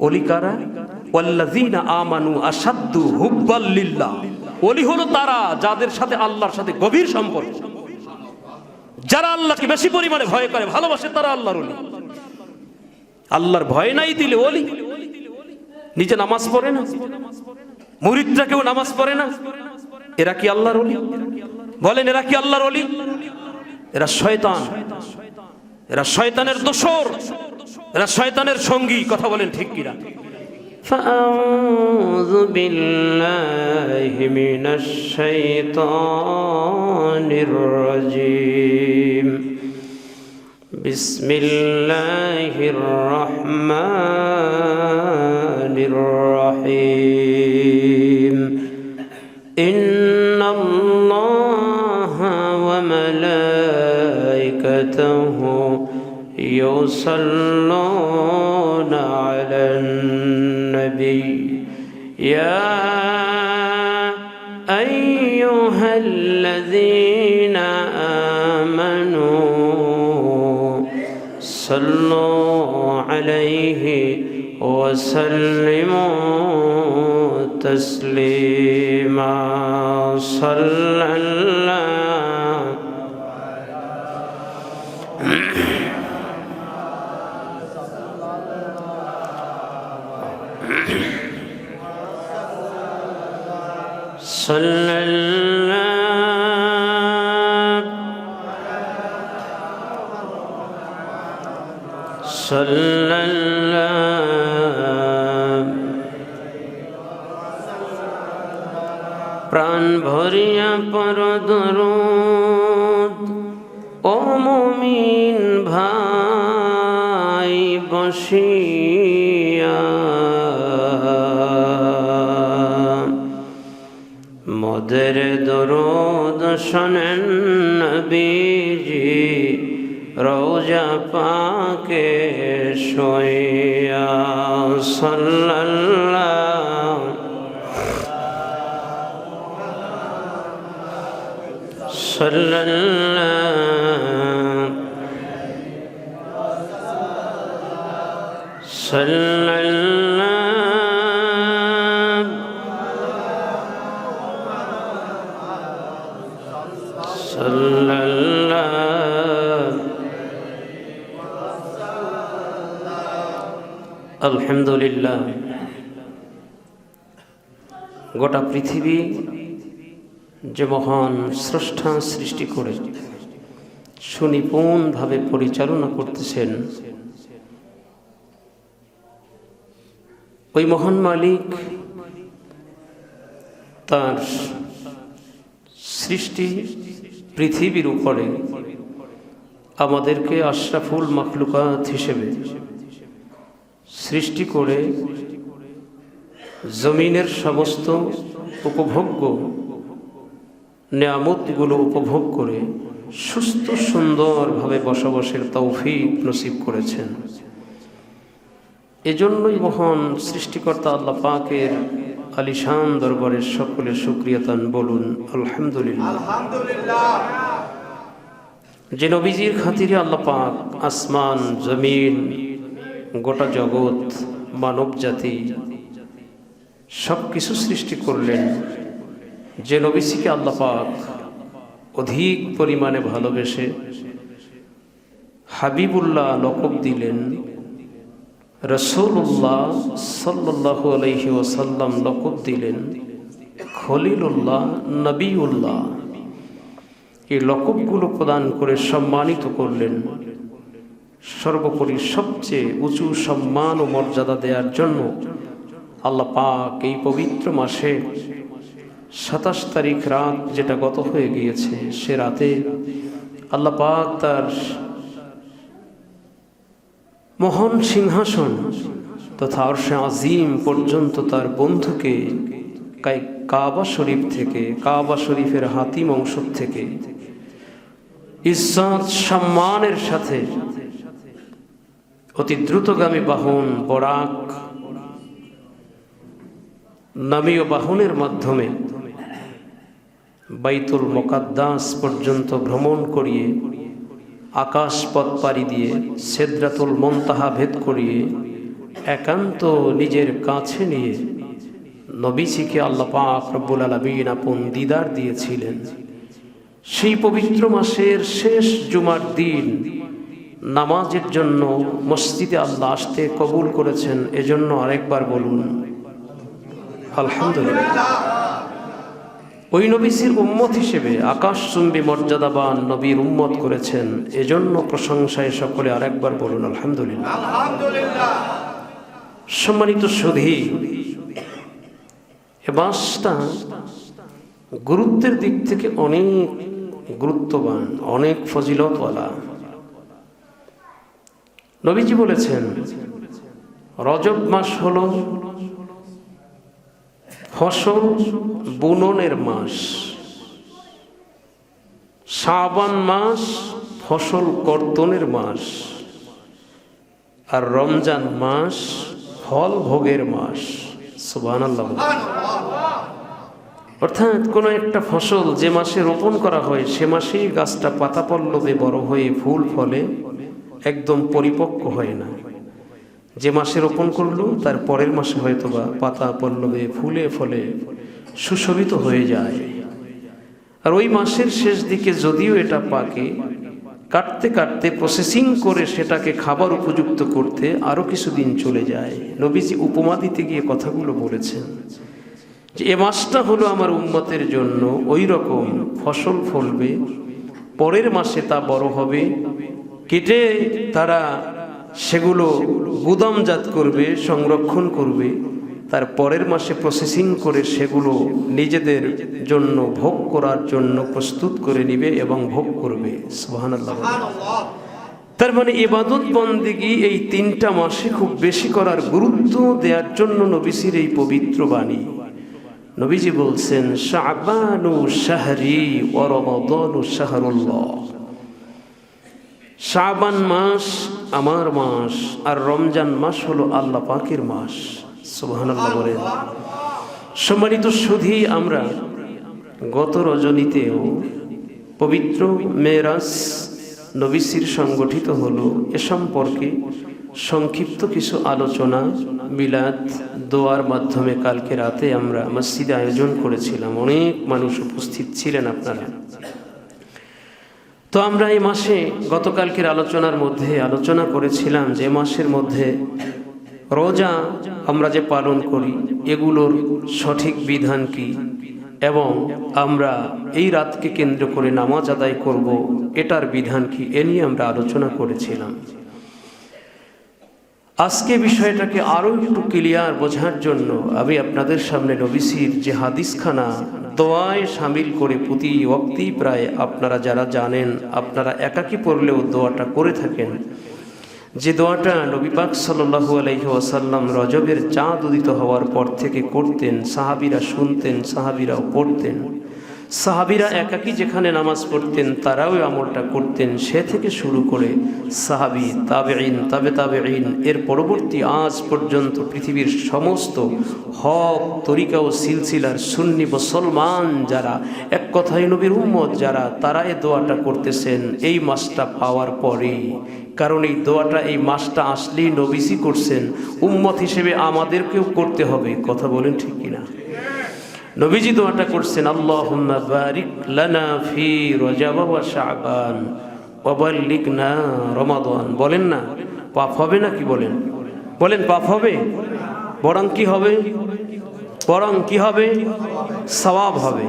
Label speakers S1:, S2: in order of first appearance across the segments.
S1: ওলি কারা? ওয়াল্লাযীনা আমানু আশাদ্দু হুব্বাল লিল্লাহ। ওলি হলো তারা যাদের সাথে আল্লাহর সাথে গভীর সম্পর্ক, যারা আল্লাহকে বেশি পরিমাণে ভয় করে, ভালোবাসে, তারা আল্লাহর ওলি। আল্লাহর ভয় নাই দিলে ওলি। নিজে নামাজ পড়ে না, মুরিদরা কেউ নামাজ পড়ে না, এরা কি আল্লাহর ওলি? বলেন, এরা কি আল্লাহর ওলি? এরা শয়তান, এরা শয়তানের দোসর, এরা শয়তানের সঙ্গী। কথা বলেন ঠিক কিনা?
S2: فأعوذ بالله من الشيطان الرجيم بسم الله الرحمن الرحيم إن الله وملائكته يصلون على النبي يا أيها الذين آمنوا صلوا عليه وسلموا تسليما صلى الله صلى الله صلى الله প্রাণ ভরিয়া পড়ো দরুদ ও মুমিন ভাই বসিয়া মোদের দরুদ শোনেন নবীজি রওজা পাকে শুইয়া সাল্লাল্লাহু সাল্লাল্লাহু সাল্লাল্লাহু সাল্লাল্লাহু আলহামদুলিল্লাহ। গোটা পৃথিবী যে মহান স্রষ্টা সৃষ্টি করে সুনিপুণভাবে পরিচালনা করতেছেন, ওই মহান মালিক তার সৃষ্টি পৃথিবীর উপরে আমাদেরকে আশরাফুল মাখলুকাত হিসেবে সৃষ্টি করে জমিনের সমস্ত উপভোগ্য নেয়ামতগুলো উপভোগ করে সুস্থ সুন্দরভাবে বসবাসের তৌফিক নসিব করেছেন। এজন্যই মহান সৃষ্টিকর্তা আল্লাহ পাকের আলিশান দরবারের সকলে শুকরিয়াতান বলুন আলহামদুলিল্লাহ। যে নবীজির খাতিরে আল্লাহ পাক আসমান, জমিন, গোটা জগৎ, মানব জাতি সব কিছু সৃষ্টি করলেন, যে নবীজিকে আল্লাহ পাক অধিক পরিমাণে ভালোবেসে হাবিবুল্লাহ লকব দিলেন, রাসূলুল্লাহ সাল্লাল্লাহু আলাইহি ওয়াসাল্লাম লকব দিলেন খলিলুল্লাহ, নবীউল্লাহ। এই লকবগুলো প্রদান করে সম্মানিত করলেন। সর্বোপরি সবচেয়ে উঁচু সম্মান ও মর্যাদা দেওয়ার জন্য আল্লাহ পাক এই পবিত্র মাসে 27 তারিখ রাত যেটা গত হয়ে গিয়েছে, সে রাতে আল্লাহ পাক তার মহান সিংহাসন তথা আরশে আজিম পর্যন্ত তার বন্ধুকে কাবা শরীফ থেকে, কাবা শরীফের হাতিম অংশ থেকে ইজ্জত সম্মানের সাথে অতি দ্রুতগামী বাহন বরাক নামীয় বাহনের মাধ্যমে বাইতুল মুকাদ্দাস পর্যন্ত ভ্রমণ করিয়ে, আকাশ পথ পাড়ি দিয়ে, সিদরাতুল মুনতাহা ভেদ করিয়ে একান্ত নিজের কাছে নিয়ে নবীজিকে আল্লাহ পাক রব্বুল আলামিন আপন দিদার দিয়েছিলেন। সেই পবিত্র মাসের শেষ জুমার দিন নামাজের জন্য মসজিদে আল্লাহ আসতে কবুল করেছেন। এজন্য আরেকবার বলুন আলহামদুলিল্লাহ। ওই নবীর উম্মত হিসেবে আকাশচুম্বী মর্যাদাবান নবীর উম্মত করেছেন, এজন্য প্রশংসায় সকলে আরেকবার বলুন আলহামদুলিল্লাহ। সম্মানিত সুধী, এ মাসটা গুরুত্বের দিক থেকে অনেক গুরুত্ববান, অনেক ফজিলতওয়ালা। নবীজি বলেছেন রজব মাস হলো ফসল বুননের মাস, শাবান মাস ফসল কর্তনের মাস, আর রমজান মাস ফল ভোগের মাস। সুবহানাল্লাহ। অর্থাৎ কোনো একটা ফসল যে মাসে রোপণ করা হয় সে মাসেই গাছটা পাতা পল্লবে বড় হয়ে ফুল ফলে একদম পরিপক্ক হয় না। যে মাসে রোপণ করলো তার পরের মাসে হয়তোবা পাতা পল্লবে ফুলে ফলে সুশোভিত হয়ে যায়। আর ওই মাসের শেষ দিকে যদিও এটা পাকে, কাটতে কাটতে প্রসেসিং করে সেটাকে খাবার উপযুক্ত করতে আরো কিছুদিন চলে যায়। নবীজি উপমা দিতে গিয়ে কথাগুলো বলেছেন যে এ মাসটা হলো আমার উম্মতের জন্য ওই রকম ফসল ফলবে, পরের মাসে তা বড় হবে, কেটে তারা সেগুলো গুদামজাত করবে, সংরক্ষণ করবে, তার পরের মাসে প্রসেসিং করে সেগুলো নিজেদের জন্য ভোগ করার জন্য প্রস্তুত করে নিবে এবং ভোগ করবে। সুবহানাল্লাহ। তার মানে ইবাদত বন্দেগী এই 3টা মাসে খুব বেশি করার গুরুত্ব দেওয়ার জন্য নবীজির এই পবিত্র বাণী। নবীজি বলছেন শাবানু শাহরি ওয়া রমাদানু শাহরুল্লাহ। শাবান মাস আমার মাস, আর রমজান মাস হলো আল্লাহ পাকের মাস। সুবহানাল্লাহ বলেন। সম্মানিত সুধী, আমরা গত রজনীতেও পবিত্র মেরাজ নবীজির সংগঠিত হলো এ সম্পর্কে সংক্ষিপ্ত কিছু আলোচনা মিলাদ দোয়ার মাধ্যমে কালকে রাতে আমরা মসজিদে আয়োজন করেছিলাম। অনেক মানুষ উপস্থিত ছিলেন আপনারা। তো আমরা এই মাসে গতকালকের আলোচনার মধ্যে আলোচনা করেছিলাম যে মাসের মধ্যে রোজা আমরা যে পালন করি এগুলোর সঠিক বিধান কি, এবং আমরা এই রাতকে কেন্দ্র করে নামাজ আদায় করব এটার বিধান কি, এ নিয়ে আমরা আলোচনা করেছিলাম। আজকে বিষয়টাকে আরো একটু ক্লিয়ার বোঝার জন্য আমি আপনাদের সামনে নবীজির যে হাদিসখানা দোয়ায় শামিল করে প্রতি ওয়াক্তেই প্রায় আপনারা যারা জানেন, আপনারা একাকী পড়লেও দোয়াটা করে থাকেন, যে দোয়াটা নবী পাক সাল্লাল্লাহু আলাইহি ওয়াসাল্লাম রজবের চাঁদ উদিত হওয়ার পর থেকে করতেন, সাহাবীরা শুনতেন, সাহাবীরাও পড়তেন। সাহাবীরা একাকী যেখানে নামাজ পড়তেন তারাও আমলটা করতেন। সে থেকে শুরু করে সাহাবী, তাবেঈন, তাবেঈন, এর পরবর্তী আজ পর্যন্ত পৃথিবীর সমস্ত হক তরিকা ও সিলসিলার সুন্নি মুসলমান যারা, এক কথায় নবীর উম্মত যারা, তারা এই দোয়াটা করতেছেন এই মাসটা পাওয়ার পরে। কারণ এই দোয়াটা এই মাসটা আসলেই নবীজি করছেন, উম্মত হিসেবে আমাদেরকেও করতে হবে। কথা বলেন ঠিক কিনা? নবীজি দোয়াটা করছেন আল্লাহুম্মা বারিক লানা ফি রজব ওয়া শাবান ওয়া বাল্লিগনা রমাদান। বলেন না পাপ হবে নাকি? বলেন বলেন পাপ হবে? বরং কি হবে? বরং কি হবে? সওয়াব হবে।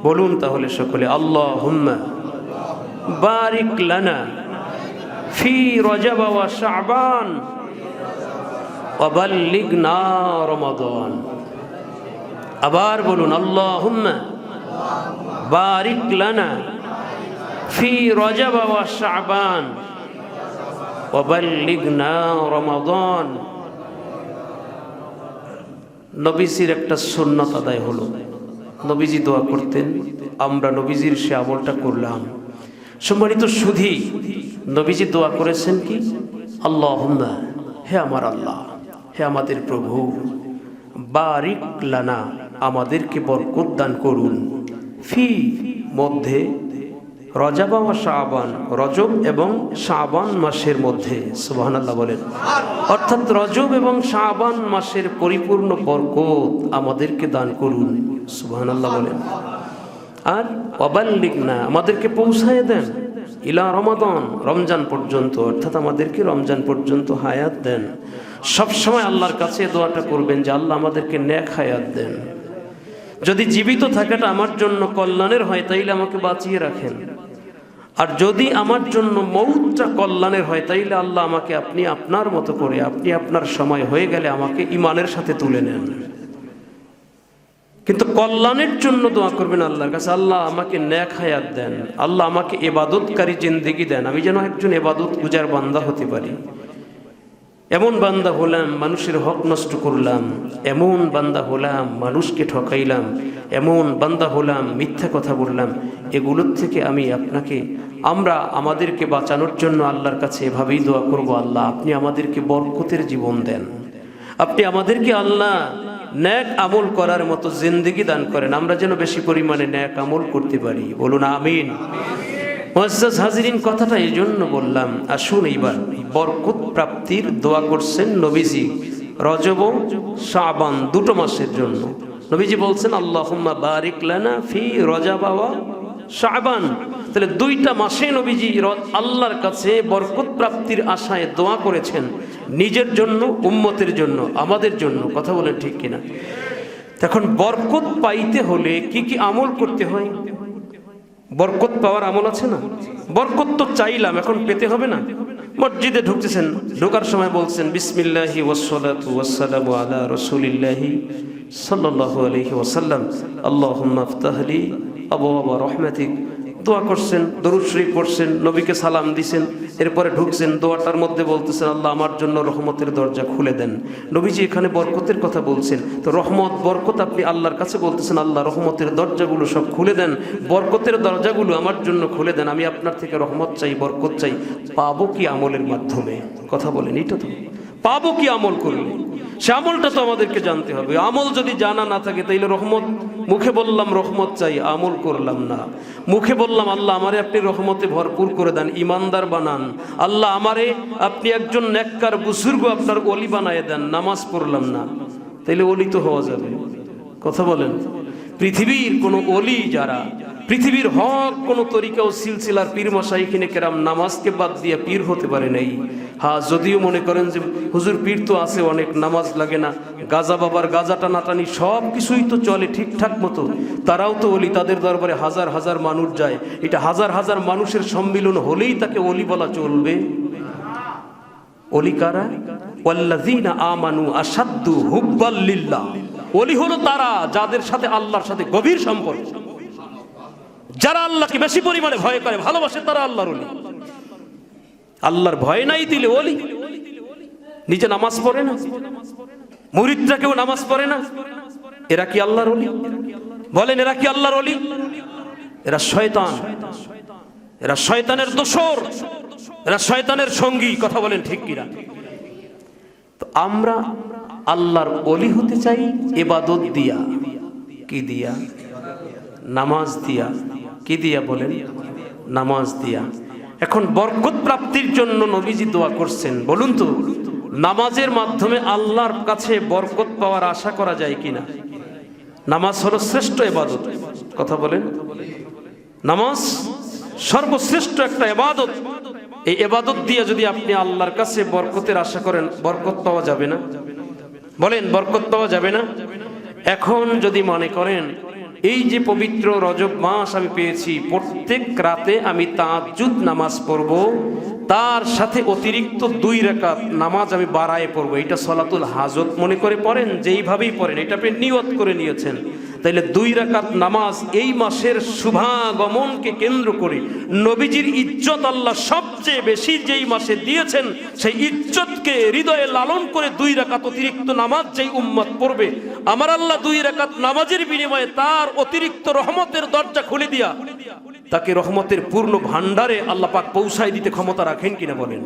S2: বলুন তাহলে সকলে আল্লাহুম্মা বারিক লানা ফি রজব ওয়া শাবান ওয়া বাল্লিগনা রমাদান। আবার বলুন আল্লাহুম্মা বারিক লানা ফি রজব ওয়া শাবান ওয়া বাল্লিগনা রমাদান। নবীজির একটা সুন্নাত আদায় হলো, নবীজি দোয়া করতেন, আমরা নবীজির সে আমলটা করলাম। সম্মানিত সুধী, নবীজি দোয়া করেছেন কি? আল্লাহুম্মা, হে আমার আল্লাহ, হে আমাদের প্রভু, বারিক লানা, আমাদেরকে বরকত দান করুন, ফি মধ্যে, রজব ওয়া শাবান, রজব এবং শাবান মাসের মধ্যে, সুবহানাল্লাহ বলেন। অর্থাৎ রজব এবং শাবান মাসের পরিপূর্ণ বরকত আমাদেরকে দান করুন, সুবহানাল্লাহ বলেন। আর ওয়াবাল্লিগনা, আমাদেরকে পৌঁছায় দেন, ইলা রমাদান, রমজান পর্যন্ত, অর্থাৎ আমাদেরকে রমজান পর্যন্ত হায়াত দেন। সব সময় আল্লাহর কাছে দোয়াটা করবেন যে আল্লাহ আমাদেরকে নেক হায়াত দেন। যদি জীবিত থাকাটা আমার জন্য কল্যাণের হয় তাইলে আমাকে বাঁচিয়ে রাখেন, আর যদি আমার জন্য মৌতটা কল্যাণের হয় তাইলে আল্লাহ আমাকে আপনি আপনার মতো করে, আপনি আপনার সময় হয়ে গেলে আমাকে ঈমানের সাথে তুলে নেন। কিন্তু কল্যাণের জন্য দোয়া করবেন আল্লাহর কাছে, আল্লাহ আমাকে নেক হায়াত দেন, আল্লাহ আমাকে ইবাদতকারী জিন্দেগি দেন, আমি যেন একজন ইবাদত গুজার বান্দা হতে পারি। এমন বান্দা হলাম মানুষের হক নষ্ট করলাম, এমন বান্দা হলাম মানুষকে ঠকাইলাম, এমন বান্দা হলাম মিথ্যা কথা বললাম, এগুলোর থেকে আমি আপনাকে, আমরা আমাদেরকে বাঁচানোর জন্য আল্লাহর কাছে এভাবেই দোয়া করব, আল্লাহ আপনি আমাদেরকে বরকতের জীবন দেন, আপনি আমাদেরকে আল্লাহ নেক আমল করার মতো জিন্দেগি দান করেন, আমরা যেন বেশি পরিমাণে নেক আমল করতে পারি। বলুন আমিন। মুআজ্জাজ হাজিরিন, কথাটা এই জন্য বললাম, আসুন এইবার বরকত প্রাপ্তির দোয়া করছেন নবীজি রজব ও শাবান দুটো মাসের জন্য। নবীজি বলছেন আল্লাহুম্মা বারিক লানা ফি রজব ওয়া শাবান। তাহলে দুইটা মাসে নবীজি আল্লাহর কাছে বরকত প্রাপ্তির আশায় দোয়া করেছেন, নিজের জন্য, উম্মতের জন্য, আমাদের জন্য। কথা বলেন ঠিক কিনা? এখন বরকত পাইতে হলে কি কি আমল করতে হয়? বরকত পাওয়ার আমল আছে না? বরকত তো চাইলাম, এখন পেতে হবে না? মসজিদে ঢুকতেছেন, ঢোকার সময় বলছেন বিসমিল্লাহি ওয়াসসালাতু ওয়াসসালামু আলা রাসূলিল্লাহি সাল্লাল্লাহু আলাইহি ওয়াসাল্লাম, আল্লাহুম্মা ইফতাহ লি আবওয়াবা রাহমাতিক। দোয়া করছেন, দরুদ শরীফ পড়ছেন, নবীকে সালাম দিছেন, এরপরে ঢুকছেন, দোয়াটার মধ্যে বলতেছেন আল্লাহ আমার জন্য রহমতের দরজা খুলে দেন। নবীজি এখানে বরকতের কথা বলছেন, তো রহমত বরকত আপনি আল্লাহর কাছে বলতেছেন আল্লাহ রহমতের দরজাগুলো সব খুলে দেন, বরকতের দরজাগুলো আমার জন্য খুলে দেন, আমি আপনার থেকে রহমত চাই, বরকত চাই। পাবো কি আমলের মাধ্যমে? কথা বলেন, এটা তো পাবো কি আমল করলে? সে আমলটা তো আমাদেরকে জানতে হবে। আমল যদি জানা না থাকে তাইলে রহমত, মুখে বললাম রহমত চাই, আমল করলাম না। মুখে বললাম আল্লাহ আমারে আপনি রহমতে ভরপুর করে দেন, ইমানদার বানান, আল্লাহ আমারে আপনি একজন নেককার বুজুর্গ আপনার ওলি বানায় দেন, নামাজ পড়লাম না, তাইলে ওলি তো হওয়া যাবে? কথা বলেন। পৃথিবীর কোনো ওলি যারা, পৃথিবীর হক কোন তরিকা ও সিলসিলার পীর মাশাইখিনে কেরাম নামাজকে বাদ দিয়ে পীর হতে পারে নাই। হ্যাঁ, যদিও মনে করেন যে হুজুর পীর তো আছে অনেক, নামাজ লাগে না, গাজা বাবার গাজা টানাটানি সব কিছুই তো চলে ঠিকঠাক মতো, তারাও তো ওলি, তাদের দরবারে হাজার হাজার মানুষ যায়, এটা হাজার হাজার মানুষের সম্মিলন হলেই তাকে ওলি বলা চলবে? ওলি কারা? ওয়াল্লাযীনা আমানু আশাদ্দু হুব্বাল লিল্লাহ। ওলি হলো তারা যাদের সাথে আল্লাহর সাথে গভীর সম্পর্ক, যারা আল্লাহকে বেশি পরিমাণে ভয় করে, ভালোবাসে, তারা আল্লাহর ওলি। আল্লাহর ভয় নাই দিলে ওলি। নিজে নামাজ পড়ে না, মুরিদরা কেউ নামাজ পড়ে না, এরা কি আল্লাহর ওলি? বলেন, এরা কি আল্লাহর ওলি? এরা শয়তান, এরা শয়তানের দোসর, এরা শয়তানের সঙ্গী। কথা বলেন ঠিক কিনা? তো আমরা আল্লাহর ওলি হতে চাই ইবাদত দিয়া। কি দিয়া? নামাজ দিয়া। কি দিয়া বলেন? নামাজ দিয়া। এখন বরকত প্রাপ্তির জন্য নবীজি দোয়া করছেন। বলুন তো, নামাজের মাধ্যমে আল্লাহর কাছে বরকত পাওয়ার আশা করা যায় কিনা? নামাজ হলো শ্রেষ্ঠ ইবাদত। কথা বলেন, নামাজ সর্বশ্রেষ্ঠ একটা ইবাদত। এই ইবাদত দিয়ে যদি আপনি আল্লাহর কাছে বরকতের আশা করেন, বরকত পাওয়া যাবে না? বলেন, বরকত পাওয়া যাবে না? এখন যদি মনে করেন এই যে পবিত্র রজব মাস আমি পেয়েছি, প্রত্যেক রাতে আমি তাহাজ্জুদ নামাজ পড়ব, তার সাথে অতিরিক্ত 2 রাকাত নামাজ আমি বাড়ায় পড়ব, এটা সলাতুল হাজত মনে করে পড়েন, যেইভাবেই পড়েন, এটা আপনি নিয়ত করে নিয়েছেন, তাইলে 2 রাকাত নামাজ এই মাসের শুভাগমনকে কেন্দ্র করে নবীজির ইজ্জত আল্লাহ সবচেয়ে বেশি যেই মাসে দিয়েছেন, সেই ইজ্জতকে হৃদয়ে লালন করে 2 রাকাত অতিরিক্ত নামাজ যেই উম্মত পড়বে, আমার আল্লাহ 2 রাকাত নামাজের বিনিময়ে তার অতিরিক্ত রহমতের দরজা খুলে দিয়া তাকে রহমতের পূর্ণ ভান্ডারে আল্লাহ পাক পৌঁছায় দিতে ক্ষমতা রাখেন কিনা বলেন?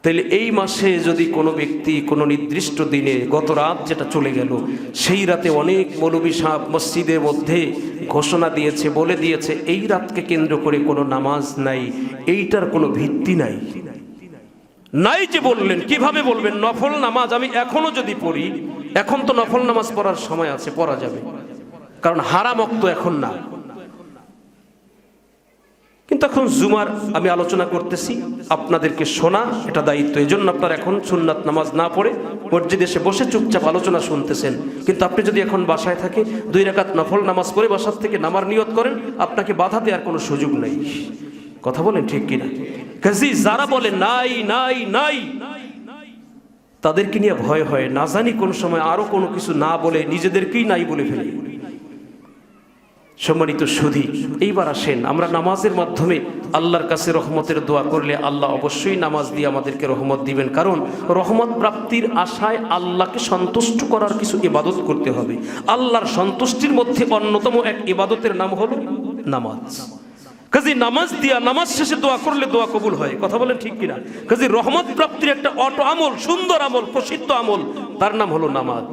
S2: তাহলে এই মাসে যদি কোনো ব্যক্তি কোনো নির্দিষ্ট দিনে গত রাত যেটা চলে গেল, সেই রাতে অনেক মৌলবী সাহেব মসজিদের মধ্যে ঘোষণা দিয়েছে, বলে দিয়েছে এই রাতকে কেন্দ্র করে কোনো নামাজ নাই, এইটার কোনো ভিত্তি নাই। নাই যে বললেন, কিভাবে বলবেন? নফল নামাজ আমি এখনো যদি পড়ি, এখন তো নফল নামাজ পড়ার সময় আছে, পড়া যাবে, কারণ হারাম ওয়াক্ত এখন না। কিন্তু এখন জুমার আমি আলোচনা করতেছি, আপনাদেরকে শোনা এটা দায়িত্ব। এই জন্য আপনারা এখন সুন্নাত নামাজ না পড়ে মসজিদে এসে বসে চুপচাপ আলোচনা শুনতেছেন। কিন্তু আপনি যদি এখন বাসায় থাকে 2 রাকাত নফল নামাজ পড়ে বাসার থেকে নামার নিয়ত করেন, আপনাকে বাধা দেওয়ার কোনো সুযোগ নেই। কথা বলেন ঠিক কিনা? কাজী যারা বলে নাই নাই নাই, তাদেরকে নিয়ে ভয় হয়, না জানি কোন সময় আরো কোনো কিছু না বলে নিজেদেরকেই নাই বলে ফেলে। সম্মানিত সুধী, এইবার আসেন আমরা নামাজের মাধ্যমে আল্লাহর কাছে রহমতের দোয়া করলে আল্লাহ অবশ্যই নামাজ দিয়ে আমাদেরকে রহমত দিবেন। কারণ রহমত প্রাপ্তির আশায় আল্লাহকে সন্তুষ্ট করার কিছু ইবাদত করতে হবে। আল্লাহর সন্তুষ্টির মধ্যে অন্যতম এক ইবাদতের নাম হলো নামাজ। কাজী নামাজ দিয়া নামাজ শেষে দোয়া করলে দোয়া কবুল হয়। কথা বলেন ঠিক কিনা? কাজী রহমত প্রাপ্তির একটা অটো আমল, সুন্দর আমল, প্রসিদ্ধ আমল, তার নাম হলো নামাজ।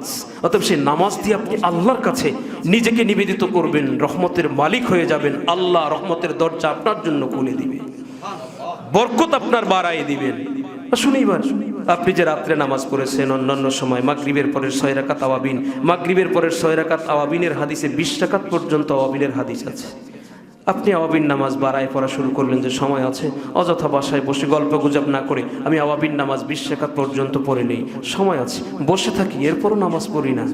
S2: অতএব সেই নামাজ দিয়ে আপনি আল্লাহর কাছে নিজেকে নিবেদিত করবেন, রহমতের মালিক হয়ে যাবেন। আল্লাহ রহমতের দরজা আপনার জন্য খুলে দিবে, বরকত আপনার বাড়ায় দিবেন। শুনিবার আপনি যে রাত্রে নামাজ পড়েছেন, অন্যান্য সময় মাগরিবের পরের 6 রাকাত আওয়াবিন, মাগরিবের পরের 6 রাকাত আওয়াবিনের হাদিসে 20 রাকাত পর্যন্ত আওয়াবিনের হাদিস আছে। আপনি আওয়াবিন নামাজ বাড়ায় পড়া শুরু করলেন যে সময় আছে, অযথা বাসায় বসে গল্প গুজব না করে আমি আওয়াবিন নামাজ 20 রাকাত পর্যন্ত পড়ে নেই, সময় আছে, বসে থাকি, এরপরও নামাজ পড়ি না।